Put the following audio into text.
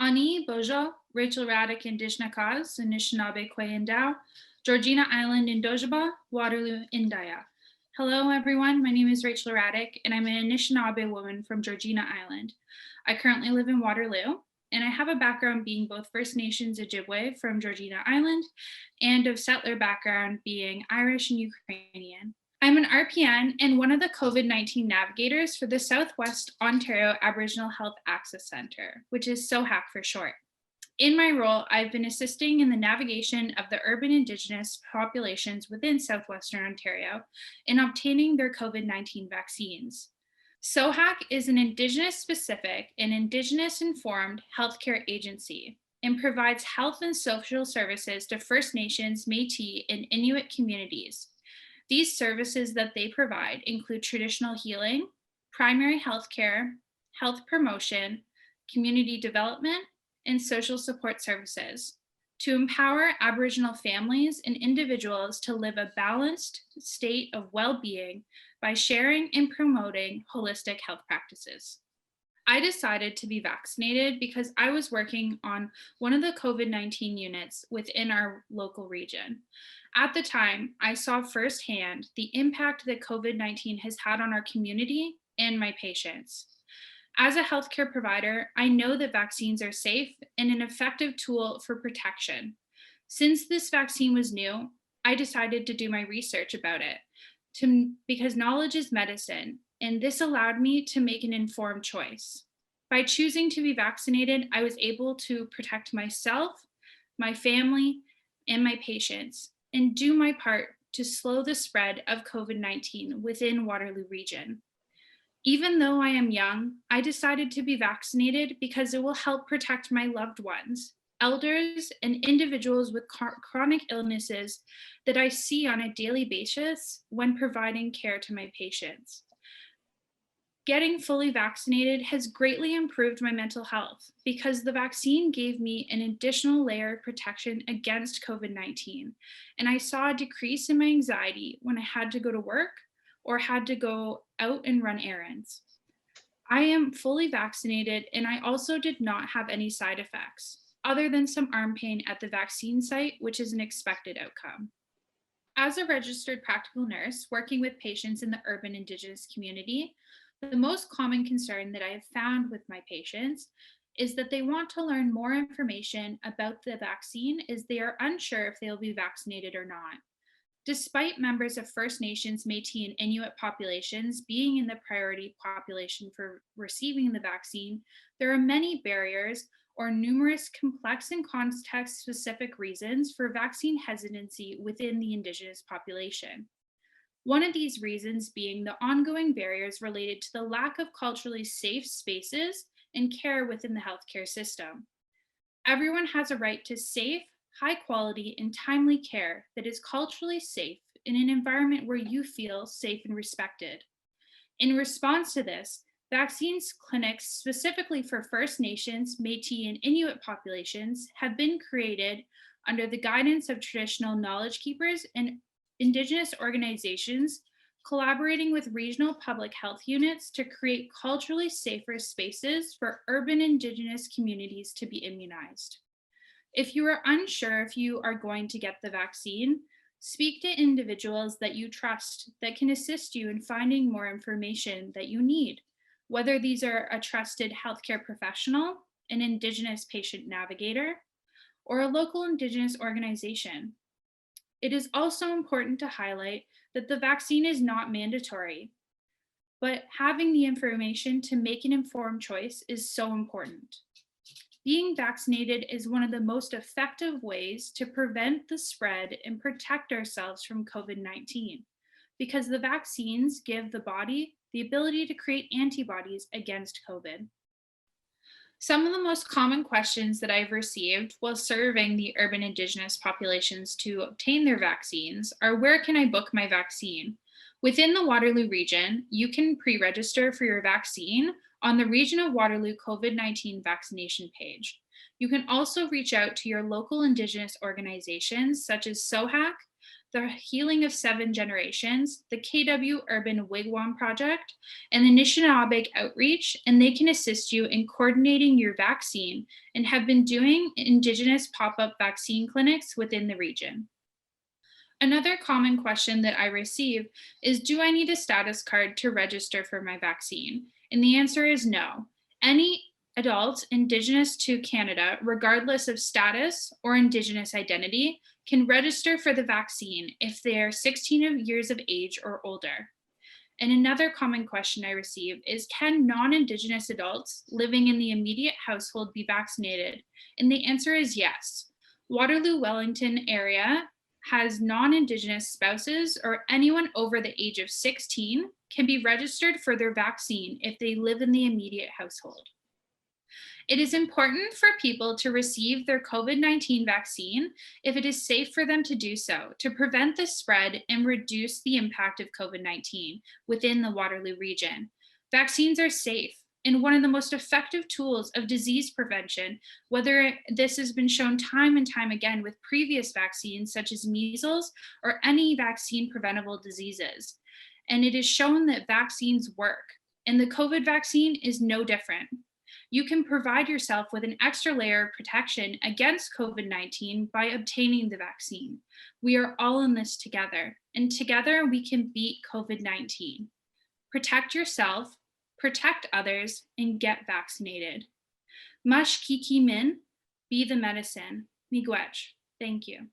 Ani Bojo, Rachel Radyk in Dishnakaz, Anishinaabe Kwayandao, Georgina Island in Dojaba, Waterloo in Daya. Hello, everyone. My name is Rachel Radyk, and I'm an Anishinaabe woman from Georgina Island. I currently live in Waterloo, and I have a background being both First Nations Ojibwe from Georgina Island and of settler background being Irish and Ukrainian. I'm an RPN and one of the COVID-19 navigators for the Southwestern Ontario Aboriginal Health Access Centre, which is SOHAC for short. In my role, I've been assisting in the navigation of the urban-Indigenous populations within Southwestern Ontario in obtaining their COVID-19 vaccines. SOHAC is an Indigenous-specific and Indigenous-informed healthcare agency and provides health and social services to First Nations, Métis, and Inuit communities. These services that they provide include traditional healing, primary health care, health promotion, community development, and social support services to empower Aboriginal families and individuals to live a balanced state of well-being by sharing and promoting holistic health practices. I decided to be vaccinated because I was working on one of the COVID-19 units within our local region. At the time, I saw firsthand the impact that COVID-19 has had on our community and my patients. As a healthcare provider, I know that vaccines are safe and an effective tool for protection. Since this vaccine was new, I decided to do my research about it because knowledge is medicine, and this allowed me to make an informed choice. By choosing to be vaccinated, I was able to protect myself, my family, and my patients, and do my part to slow the spread of COVID-19 within Waterloo region. Even though I am young, I decided to be vaccinated because it will help protect my loved ones, elders, and individuals with chronic illnesses that I see on a daily basis when providing care to my patients. Getting fully vaccinated has greatly improved my mental health because the vaccine gave me an additional layer of protection against COVID-19, and I saw a decrease in my anxiety when I had to go to work or had to go out and run errands. I am fully vaccinated, and I also did not have any side effects, other than some arm pain at the vaccine site, which is an expected outcome. As a registered practical nurse working with patients in the urban Indigenous community, the most common concern that I have found with my patients is that they want to learn more information about the vaccine as they are unsure if they'll be vaccinated or not. Despite members of First Nations, Métis, and Inuit populations being in the priority population for receiving the vaccine, there are many barriers or numerous complex and context-specific reasons for vaccine hesitancy within the Indigenous population. One of these reasons being the ongoing barriers related to the lack of culturally safe spaces and care within the healthcare system. Everyone has a right to safe, high quality, and timely care that is culturally safe in an environment where you feel safe and respected. In response to this, vaccines clinics specifically for First Nations, Métis, and Inuit populations have been created under the guidance of traditional knowledge keepers and Indigenous organizations collaborating with regional public health units to create culturally safer spaces for urban Indigenous communities to be immunized. If you are unsure if you are going to get the vaccine, speak to individuals that you trust that can assist you in finding more information that you need, whether these are a trusted healthcare professional, an Indigenous patient navigator, or a local Indigenous organization. It is also important to highlight that the vaccine is not mandatory, but having the information to make an informed choice is so important. Being vaccinated is one of the most effective ways to prevent the spread and protect ourselves from COVID-19, because the vaccines give the body the ability to create antibodies against COVID. Some of the most common questions that I've received while serving the urban Indigenous populations to obtain their vaccines are, where can I book my vaccine? Within the Waterloo region, you can pre-register for your vaccine on the Region of Waterloo COVID-19 vaccination page. You can also reach out to your local Indigenous organizations such as SOHAC, the Healing of Seven Generations, the KW Urban Wigwam Project, and the Anishinaabe Outreach, and they can assist you in coordinating your vaccine and have been doing Indigenous pop-up vaccine clinics within the region. Another common question that I receive is, do I need a status card to register for my vaccine? And the answer is no. Any adult Indigenous to Canada, regardless of status or Indigenous identity, can register for the vaccine if they are 16 years of age or older. And another common question I receive is, can non-Indigenous adults living in the immediate household be vaccinated? And the answer is yes. Waterloo, Wellington area has non-Indigenous spouses or anyone over the age of 16 can be registered for their vaccine if they live in the immediate household. It is important for people to receive their COVID-19 vaccine if it is safe for them to do so, to prevent the spread and reduce the impact of COVID-19 within the Waterloo region. Vaccines are safe and one of the most effective tools of disease prevention, whether this has been shown time and time again with previous vaccines such as measles or any vaccine preventable diseases. And it is shown that vaccines work, and the COVID vaccine is no different. You can provide yourself with an extra layer of protection against COVID-19 by obtaining the vaccine. We are all in this together, and together we can beat COVID-19. Protect yourself, protect others, and get vaccinated. Mush Kiki Min, be the medicine. Miigwech. Thank you.